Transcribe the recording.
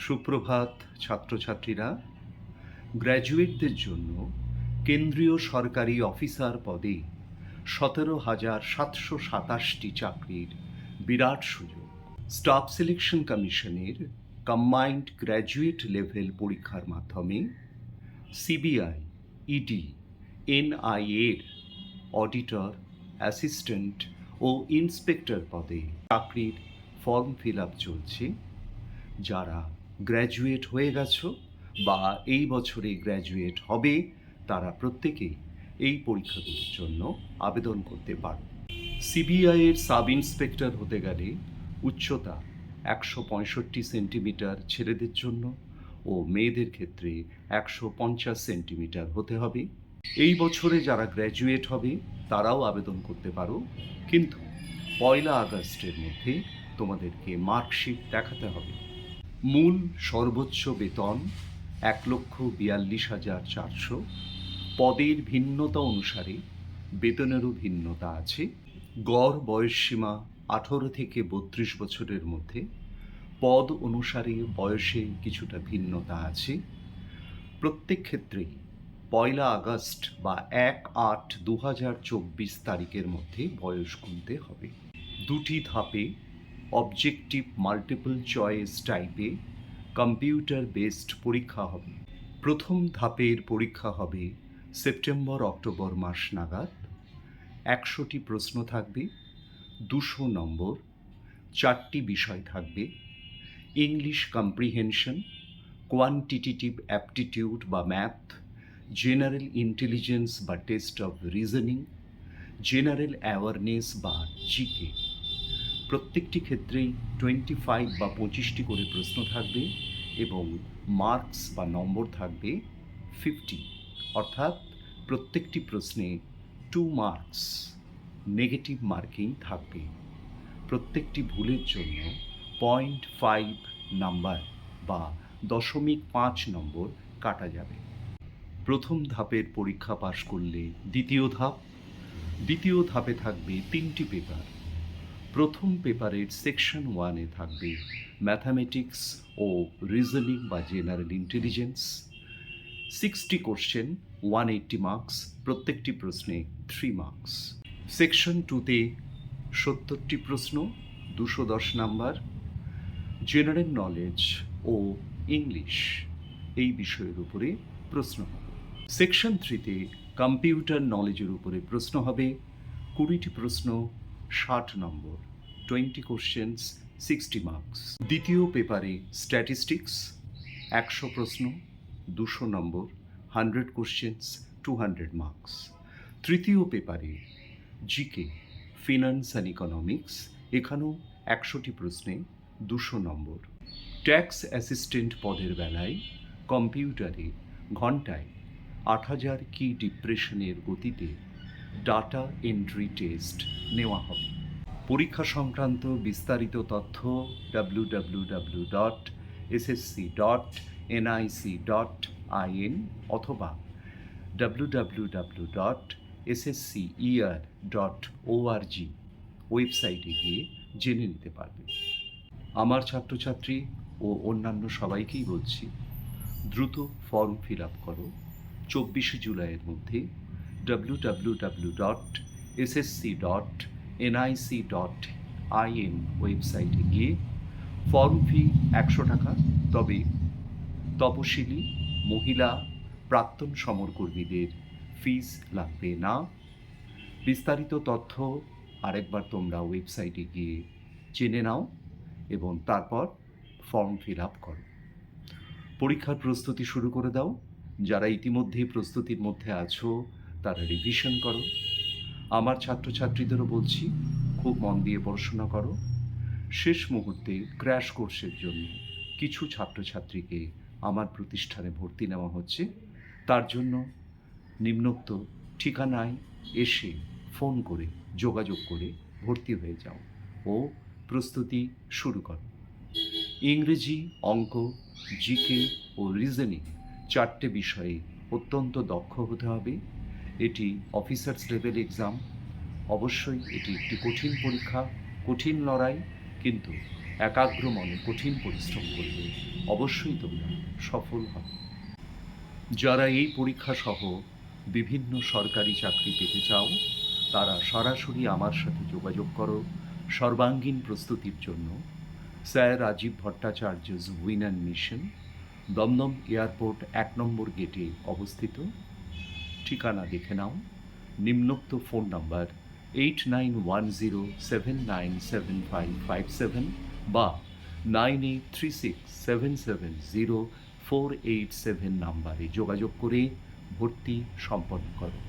সুপ্রভাত ছাত্রছাত্রীরা। গ্র্যাজুয়েটদের জন্য কেন্দ্রীয় সরকারি অফিসার পদে 17,727টি চাকরির বিরাট সুযোগ। স্টাফ সিলেকশন কমিশনের কম্বাইন্ড গ্র্যাজুয়েট লেভেল পরীক্ষার মাধ্যমে সিবিআই, ইডি, এনআইএর অডিটর, অ্যাসিস্ট্যান্ট ও ইন্সপেক্টর পদে চাকরির ফর্ম ফিল আপ চলছে। যারা গ্র্যাজুয়েট হয়ে গেছো বা এই বছরে গ্র্যাজুয়েট হবে তারা প্রত্যেকেই এই পরীক্ষাগুলির জন্য আবেদন করতে পারো। সিবিআইয়ের সাব ইন্সপেক্টর হতে গেলে উচ্চতা 165 সেন্টিমিটার ছেলেদের জন্য ও মেয়েদের ক্ষেত্রে 150 সেন্টিমিটার হতে হবে। এই বছরে যারা গ্র্যাজুয়েট হবে তারাও আবেদন করতে পারো, কিন্তু 1 আগস্টের মধ্যে তোমাদেরকে মার্কশিট দেখাতে হবে। মূল সর্বোচ্চ বেতন 1,42,400। পদের ভিন্নতা অনুসারে বেতনেরও ভিন্নতা আছে। গড় বয়সসীমা 18 থেকে 32 বছরের মধ্যে। পদ অনুসারে বয়সে কিছুটা ভিন্নতা আছে। প্রত্যেক ক্ষেত্রেই 1 আগস্ট বা 1/8/2024 তারিখের মধ্যে বয়স গুনতে হবে। দুটি ধাপে অবজেক্টিভ মাল্টিপল চয়েস টাইপে কম্পিউটার বেসড পরীক্ষা হবে। প্রথম ধাপের পরীক্ষা হবে সেপ্টেম্বর-অক্টোবর মাস নাগাদ। 100টি প্রশ্ন থাকবে, 200 নম্বর। 4টি বিষয় থাকবে: ইংলিশ কম্প্রিহেনশন, কোয়ান্টিটেটিভ অ্যাপটিটিউড বা ম্যাথ, জেনারেল ইন্টেলিজেন্স বা test of reasoning, general awareness বা জিকে। প্রত্যেকটি ক্ষেত্রেই 25 বা 25টি করে প্রশ্ন থাকবে এবং মার্কস বা নম্বর থাকবে 50, অর্থাৎ প্রত্যেকটি প্রশ্নে 2 মার্কস। নেগেটিভ মার্কিং থাকবে। প্রত্যেকটি ভুলের জন্য 0.5 নাম্বার বা 0.5 নম্বর কাটা যাবে। প্রথম ধাপের পরীক্ষা পাশ করলে দ্বিতীয় ধাপে থাকবে 3টি পেপার। প্রথম পেপারের সেকশন 1-এ থাকবে ম্যাথামেটিক্স ও রিজনিং বা জেনারেল ইন্টেলিজেন্স। 60 কোশ্চেন, 180 মার্কস, প্রত্যেকটি প্রশ্নে 3 মার্কস। সেকশন 2-তে 70টি প্রশ্ন, 210 নাম্বার। জেনারেল নলেজ ও ইংলিশ এই বিষয়ের উপরে প্রশ্ন হবে। সেকশন 3-তে কম্পিউটার নলেজের উপরে প্রশ্ন হবে। 20টি প্রশ্ন, 60 নম্বর, 20 কোশ্চেন্স, 60 মার্কস। দ্বিতীয় পেপারে স্ট্যাটিস্টিক্স, 100 প্রশ্ন, 200 নম্বর, 100 কোশ্চেন্স, 200 মার্কস। তৃতীয় পেপারে জিকে, ফিনান্স অ্যান্ড ইকোনমিক্স, এখানেও 100টি প্রশ্নে 200 নম্বর। ট্যাক্স অ্যাসিস্ট্যান্ট পদের বেলায় কম্পিউটারে ঘন্টায় 8000 কি ডিপ্রেশনের গতিতে ডাটা এন্ট্রি টেস্ট নেওয়া হবে। পরীক্ষা সংক্রান্ত বিস্তারিত তথ্য www.ssc.nic.in অথবা www.sscer.org ওয়েবসাইটে গিয়ে জেনে নিতে পারবে। আমার ছাত্রছাত্রী ও অন্যান্য সবাইকেই বলছি, দ্রুত ফর্ম ফিল আপ করো। 24 জুলাইয়ের মধ্যে www.ssc.nic.in ওয়েবসাইটে গিয়ে ফর্ম ফি 100 টাকা, তবে তপশিলি, মহিলা, প্রাক্তন সমরকর্মীদের ফিস লাগবে না। বিস্তারিত তথ্য আরেকবার তোমরা ওয়েবসাইটে গিয়ে জেনে নাও এবং তারপর ফর্ম ফিল আপ করো। পরীক্ষার প্রস্তুতি শুরু করে দাও। যারা ইতিমধ্যেই প্রস্তুতির মধ্যে আছো তারা রিভিশন করো। আমার ছাত্রছাত্রীদেরও বলছি, খুব মন দিয়ে পড়াশোনা করো। শেষ মুহূর্তে ক্র্যাশ কোর্সের জন্য কিছু ছাত্রছাত্রীকে আমার প্রতিষ্ঠানে ভর্তি নেওয়া হচ্ছে। তার জন্য নিম্নোক্ত ঠিকানায় এসে ফোন করে যোগাযোগ করে ভর্তি হয়ে যাও ও প্রস্তুতি শুরু করো। ইংরেজি, অঙ্ক, জিকে ও রিজনিং 4টে বিষয়ে অত্যন্ত দক্ষ হতে হবে। এটি অফিসার্স লেভেল এক্সাম। অবশ্যই এটি একটি কঠিন পরীক্ষা, কঠিন লড়াই, কিন্তু একাগ্র মনে কঠিন পরিশ্রম করবে, অবশ্যই তোমরা সফল হবে। যারা এই পরীক্ষা সহ বিভিন্ন সরকারি চাকরি পেতে চাও, তারা সরাসরি আমার সাথে যোগাযোগ করো সর্বাঙ্গীন প্রস্তুতির জন্য। Sir Rajib Bhattacharya's winner mission, Dumdum airport ১ number গেটে অবস্থিত। ঠিকানা দেখে নাও। নিম্নোক্ত ফোন নাম্বার 8910797557 বা 9836770487 নাম্বারে যোগাযোগ করে ভর্তি সম্পন্ন করো।